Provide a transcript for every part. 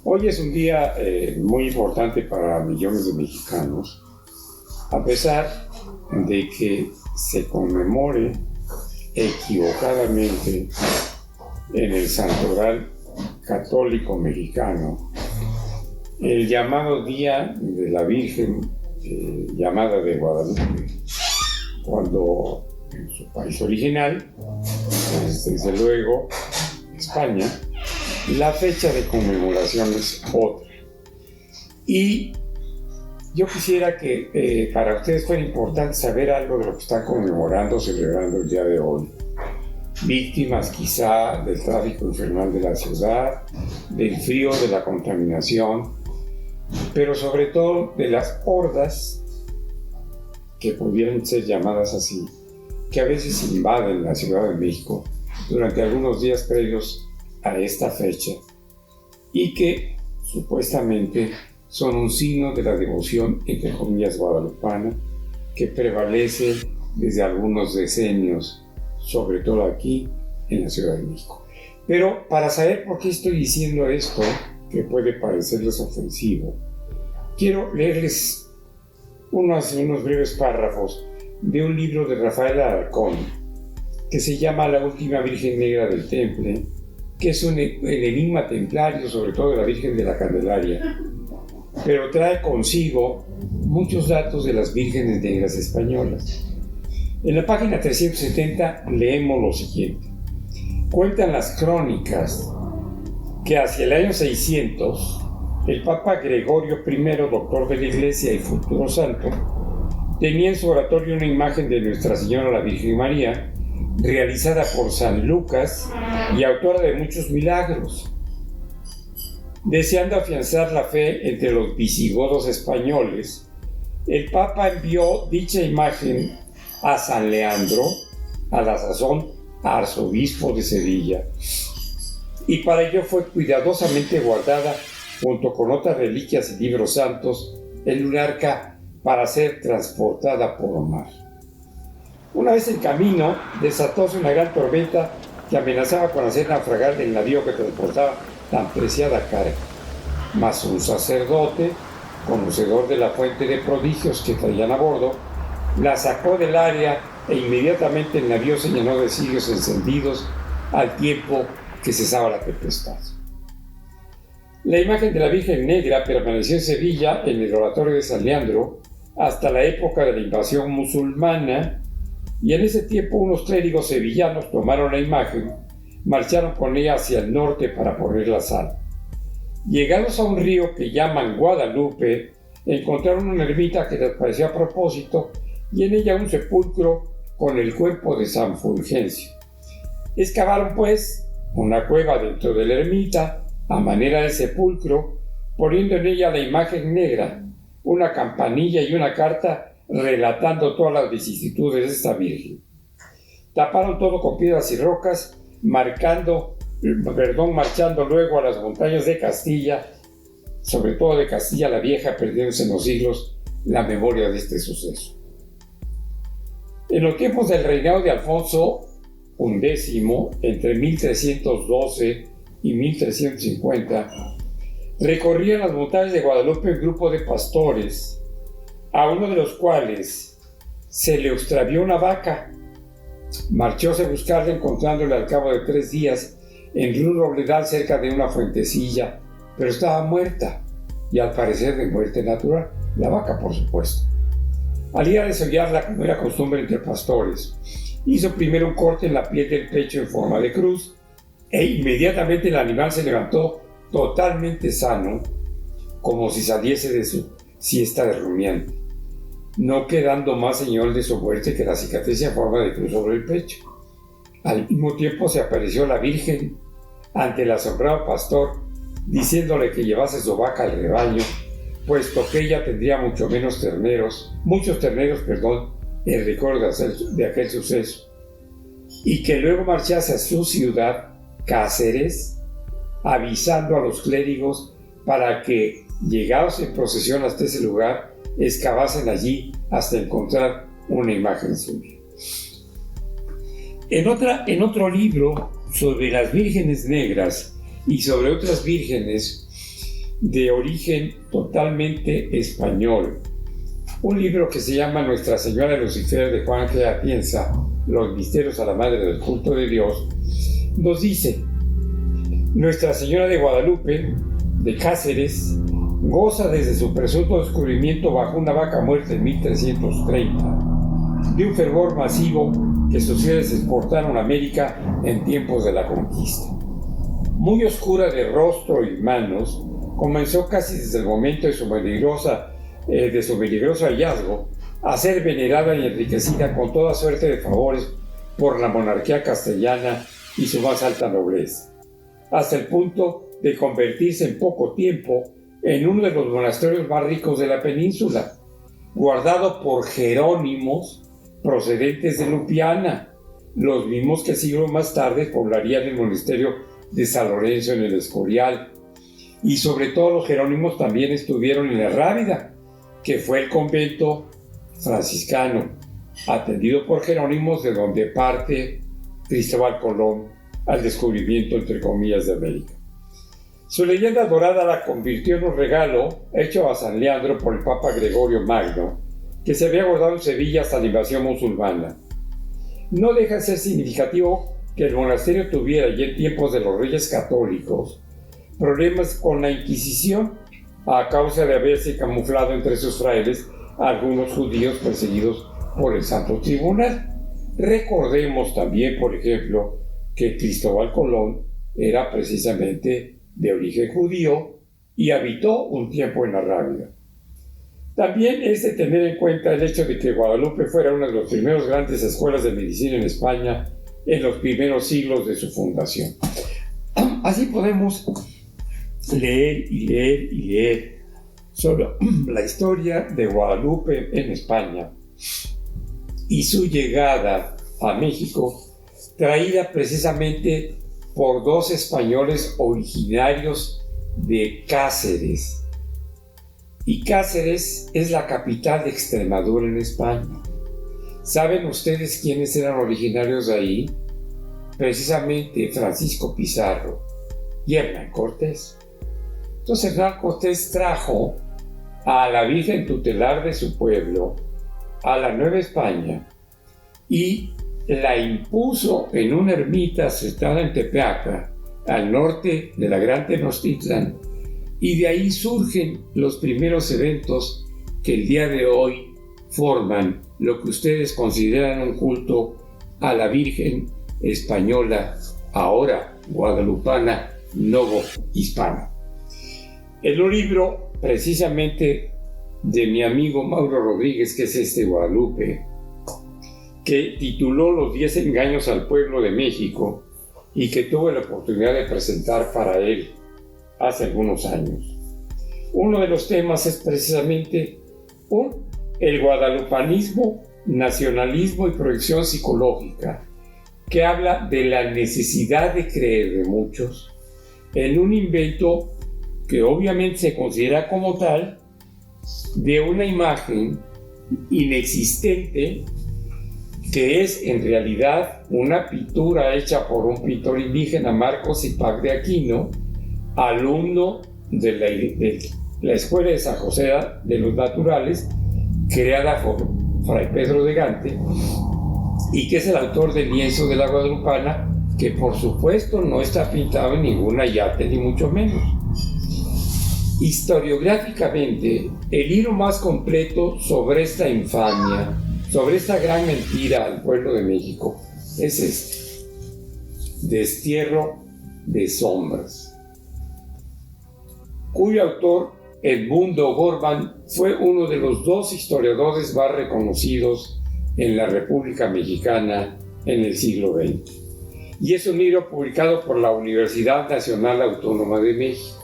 Hoy es un día muy importante para millones de mexicanos, a pesar de que se conmemore equivocadamente en el santoral católico mexicano el llamado Día de la Virgen llamada de Guadalupe, cuando en su país original, desde luego España, la fecha de conmemoración es otra. Y yo quisiera que para ustedes fuera importante saber algo de lo que están conmemorando, celebrando el día de hoy. Víctimas quizá del tráfico infernal de la ciudad, del frío, de la contaminación, pero sobre todo de las hordas, que pudieran ser llamadas así, que a veces invaden la Ciudad de México durante algunos días previos a esta fecha y que supuestamente son un signo de la devoción, entre comillas, guadalupana, que prevalece desde algunos decenios, sobre todo aquí en la Ciudad de México. Pero para saber por qué estoy diciendo esto, que puede parecerles ofensivo, quiero leerles unos breves párrafos de un libro de Rafael Alarcón que se llama La Última Virgen Negra del Temple, que es el enigma templario, sobre todo de la Virgen de la Candelaria, pero trae consigo muchos datos de las vírgenes negras españolas. En la página 370 leemos lo siguiente. Cuentan las crónicas que hacia el año 600 el Papa Gregorio I, doctor de la Iglesia y futuro santo, tenía en su oratorio una imagen de Nuestra Señora la Virgen María, realizada por San Lucas y autora de muchos milagros. Deseando afianzar la fe entre los visigodos españoles, el Papa envió dicha imagen a San Leandro, a la sazón arzobispo de Sevilla, y para ello fue cuidadosamente guardada junto con otras reliquias y libros santos en un arca para ser transportada por mar. Una vez en camino, desatóse una gran tormenta que amenazaba con hacer naufragar el navío que transportaba tan preciada carga. Mas un sacerdote, conocedor de la fuente de prodigios que traían a bordo, la sacó del área e inmediatamente el navío se llenó de cirios encendidos al tiempo que cesaba la tempestad. La imagen de la Virgen Negra permaneció en Sevilla, en el oratorio de San Leandro, hasta la época de la invasión musulmana, y en ese tiempo unos clérigos sevillanos tomaron la imagen, marcharon con ella hacia el norte para ponerla a salvo. Llegados a un río que llaman Guadalupe, encontraron una ermita que les pareció a propósito y en ella un sepulcro con el cuerpo de San Fulgencio. Excavaron pues una cueva dentro de la ermita a manera de sepulcro, poniendo en ella la imagen negra, una campanilla y una carta relatando todas las vicisitudes de esta Virgen. Taparon todo con piedras y rocas, marchando luego a las montañas de Castilla, sobre todo de Castilla la Vieja, perdiéndose en los siglos la memoria de este suceso. En los tiempos del reinado de Alfonso XI, entre 1312 y 1350, recorrían las montañas de Guadalupe un grupo de pastores, a uno de los cuales se le extravió una vaca. Marchóse a buscarla, encontrándola al cabo de 3 días en un robledal cerca de una fuentecilla, pero estaba muerta, y al parecer de muerte natural, la vaca por supuesto. Al ir a desollarla, como era costumbre entre pastores, hizo primero un corte en la piel del pecho en forma de cruz, e inmediatamente el animal se levantó totalmente sano, como si saliese de su siesta de rumiante, no quedando más señal de su muerte que la cicatriz en forma de cruz sobre el pecho. Al mismo tiempo se apareció la Virgen ante el asombrado pastor, diciéndole que llevase su vaca al rebaño, puesto que ella tendría muchos terneros, en recuerdo de aquel suceso, y que luego marchase a su ciudad, Cáceres, avisando a los clérigos para que, llegados en procesión hasta ese lugar, excavasen allí hasta encontrar una imagen suya. En otro libro sobre las vírgenes negras y sobre otras vírgenes, de origen totalmente español. Un libro que se llama Nuestra Señora de Lucifer, de Juan G. Atienza, Los misterios a la Madre del Culto de Dios, nos dice: Nuestra Señora de Guadalupe, de Cáceres, goza desde su presunto descubrimiento bajo una vaca muerta en 1330 de un fervor masivo que sus fieles exportaron a América en tiempos de la conquista. Muy oscura de rostro y manos, comenzó casi desde el momento de su peligroso hallazgo a ser venerada y enriquecida con toda suerte de favores por la monarquía castellana y su más alta nobleza, hasta el punto de convertirse en poco tiempo en uno de los monasterios más ricos de la península, guardado por jerónimos procedentes de Lupiana, los mismos que siglos más tarde poblarían el monasterio de San Lorenzo en el Escorial. Y sobre todo los jerónimos también estuvieron en la Rábida, que fue el convento franciscano, atendido por jerónimos, de donde parte Cristóbal Colón al descubrimiento, entre comillas, de América. Su leyenda dorada la convirtió en un regalo hecho a San Leandro por el Papa Gregorio Magno, que se había guardado en Sevilla hasta la invasión musulmana. No deja de ser significativo que el monasterio tuviera, ya en tiempos de los reyes católicos, problemas con la Inquisición a causa de haberse camuflado entre sus frailes a algunos judíos perseguidos por el Santo Tribunal. Recordemos también, por ejemplo, que Cristóbal Colón era precisamente de origen judío y habitó un tiempo en la Rábida. También es de tener en cuenta el hecho de que Guadalupe fuera una de las primeras grandes escuelas de medicina en España en los primeros siglos de su fundación. Así podemos leer y leer y leer sobre la historia de Guadalupe en España y su llegada a México, traída precisamente por dos españoles originarios de Cáceres. Y Cáceres es la capital de Extremadura en España. ¿Saben ustedes quiénes eran originarios de ahí? Precisamente Francisco Pizarro y Hernán Cortés. Entonces Hernán Cortés trajo a la Virgen tutelar de su pueblo a la Nueva España y la impuso en una ermita situada en Tepeaca, al norte de la Gran Tenochtitlan, y de ahí surgen los primeros eventos que el día de hoy forman lo que ustedes consideran un culto a la Virgen española, ahora guadalupana, novohispana. En un libro precisamente de mi amigo Mauro Rodríguez, que es Guadalupe, que tituló Los 10 engaños al pueblo de México y que tuve la oportunidad de presentar para él hace algunos años. Uno de los temas es precisamente el guadalupanismo, nacionalismo y proyección psicológica, que habla de la necesidad de creer de muchos en un invento que obviamente se considera como tal, de una imagen inexistente que es en realidad una pintura hecha por un pintor indígena, Marcos Zipac de Aquino, alumno de la Escuela de San José de los Naturales, creada por Fray Pedro de Gante, y que es el autor del lienzo de la Guadalupana, que por supuesto no está pintado en ningún ayate, ni mucho menos. Historiográficamente, el hilo más completo sobre esta infamia, sobre esta gran mentira al pueblo de México, es este: Destierro de sombras, cuyo autor, Edmundo Gorban, fue uno de los dos historiadores más reconocidos en la República Mexicana en el siglo XX. Y es un libro publicado por la Universidad Nacional Autónoma de México.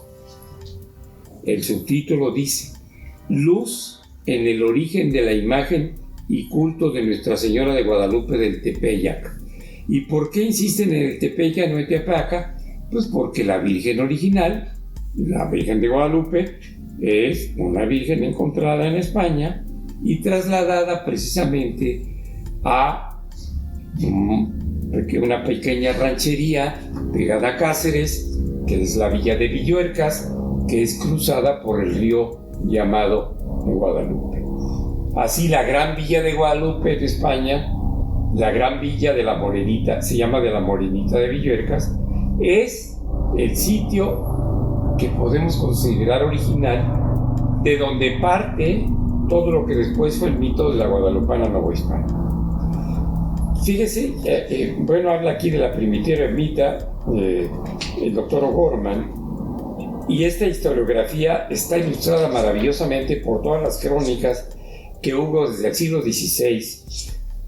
El subtítulo dice: Luz en el origen de la imagen y culto de Nuestra Señora de Guadalupe del Tepeyac. ¿Y por qué insisten en el Tepeyac, no en Tepeaca? Pues porque la Virgen original, la Virgen de Guadalupe, es una virgen encontrada en España y trasladada precisamente a una pequeña ranchería pegada a Cáceres, que es la villa de Villuercas, que es cruzada por el río llamado Guadalupe. Así la Gran Villa de Guadalupe de España, la Gran Villa de la Morenita, se llama de la Morenita de Villuercas, es el sitio que podemos considerar original, de donde parte todo lo que después fue el mito de la guadalupana novohispana. Fíjese, habla aquí de la primitiva ermita, el doctor O'Gorman, y esta historiografía está ilustrada maravillosamente por todas las crónicas que hubo desde el siglo XVI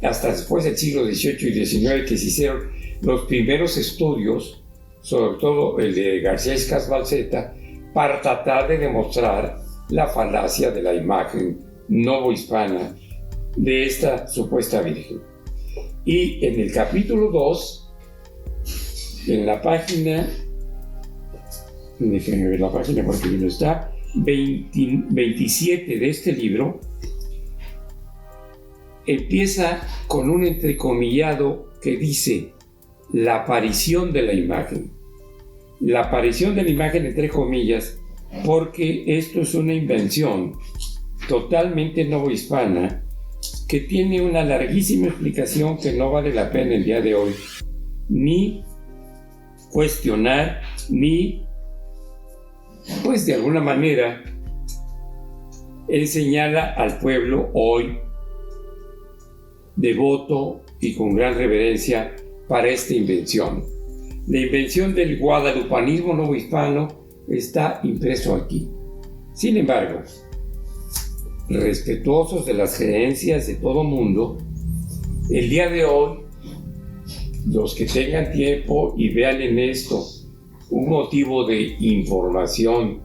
hasta después del siglo XVIII y XIX, que se hicieron los primeros estudios, sobre todo el de García Escaz Balseta, para tratar de demostrar la falacia de la imagen novohispana de esta supuesta virgen. Y en el capítulo 2, en la página, déjenme ver la página porque no está, 27 de este libro, empieza con un entrecomillado que dice la aparición de la imagen. La aparición de la imagen entre comillas, porque esto es una invención totalmente novohispana que tiene una larguísima explicación que no vale la pena el día de hoy ni cuestionar, ni pues de alguna manera enseñarla al pueblo hoy devoto y con gran reverencia para esta invención. La invención del guadalupanismo novohispano está impreso aquí. Sin embargo, respetuosos de las creencias de todo mundo, el día de hoy, los que tengan tiempo y vean en esto un motivo de información,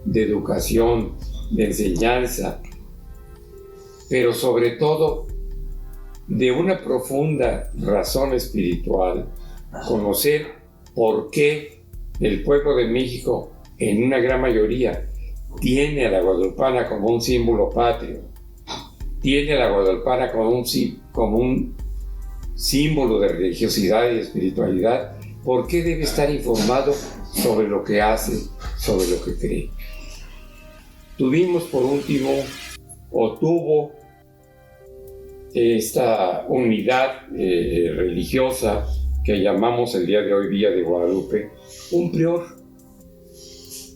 de educación, de enseñanza, pero sobre todo de una profunda razón espiritual, conocer por qué el pueblo de México, en una gran mayoría, tiene a la guadalupana como un símbolo patrio, tiene a la guadalupana como un símbolo de religiosidad y espiritualidad, ¿por qué debe estar informado sobre lo que hace, sobre lo que cree? Tuvimos por último, o tuvo esta unidad religiosa que llamamos el día de hoy Villa de Guadalupe, un prior,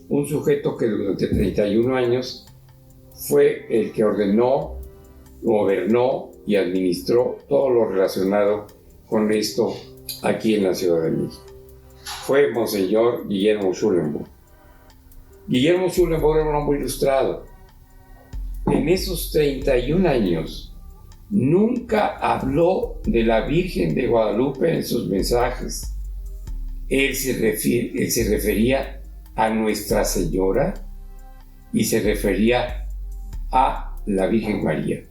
un sujeto que durante 31 años fue el que ordenó, gobernó y administró todo lo relacionado con esto aquí en la Ciudad de México. Fue Monseñor Guillermo Schulenburg. Guillermo Schulenburg era un hombre ilustrado. En esos 31 años nunca habló de la Virgen de Guadalupe en sus mensajes. Él se refería a Nuestra Señora y se refería a la Virgen María,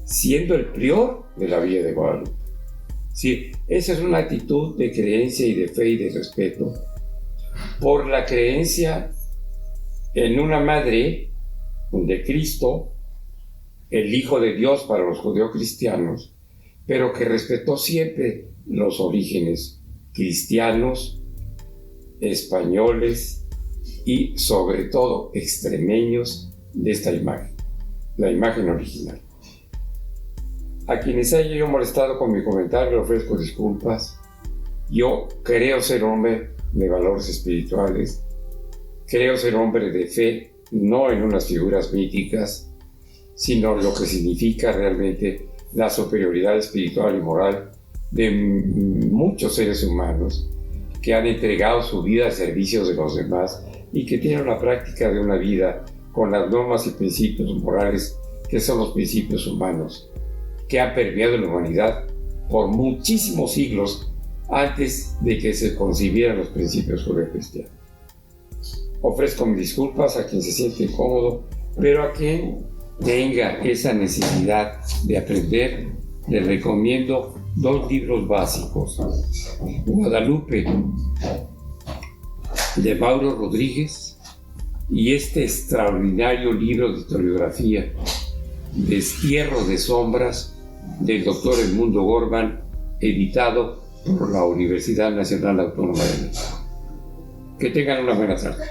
siendo el prior de la Villa de Guadalupe. Sí, esa es una actitud de creencia y de fe y de respeto por la creencia en una madre de Cristo, el Hijo de Dios para los judeocristianos, pero que respetó siempre los orígenes cristianos, españoles y sobre todo extremeños de esta imagen, la imagen original. A quienes haya yo molestado con mi comentario, le ofrezco disculpas. Yo creo ser hombre de valores espirituales, creo ser hombre de fe, no en unas figuras míticas, sino lo que significa realmente la superioridad espiritual y moral de muchos seres humanos que han entregado su vida al servicio de los demás y que tienen la práctica de una vida con las normas y principios morales que son los principios humanos, que han permeado la humanidad por muchísimos siglos antes de que se concibieran los principios judeocristianos. Ofrezco mis disculpas a quien se siente incómodo, pero a quien tenga esa necesidad de aprender, le recomiendo 2 libros básicos. Guadalupe, de Mauro Rodríguez, y este extraordinario libro de historiografía, Destierro de Sombras, del doctor Edmundo Gorman, editado por la Universidad Nacional Autónoma de México. Que tengan una buena tarde.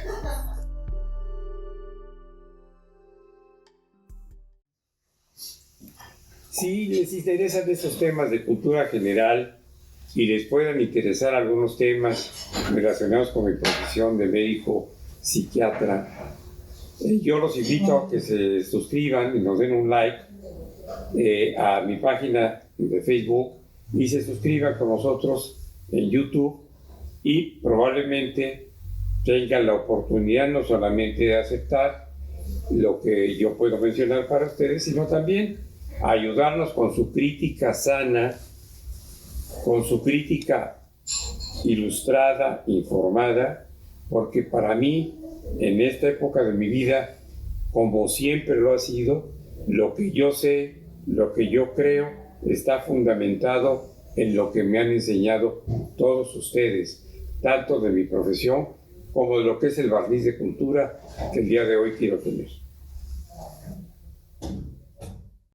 Si les interesan estos temas de cultura general y les puedan interesar algunos temas relacionados con mi profesión de médico psiquiatra, yo los invito a que se suscriban y nos den un like a mi página de Facebook y se suscriban con nosotros en YouTube y probablemente tengan la oportunidad no solamente de aceptar lo que yo puedo mencionar para ustedes, sino también ayudarnos con su crítica sana, con su crítica ilustrada, informada, porque para mí, en esta época de mi vida, como siempre lo ha sido, lo que yo sé, lo que yo creo, está fundamentado en lo que me han enseñado todos ustedes, tanto de mi profesión como de lo que es el barniz de cultura que el día de hoy quiero tener.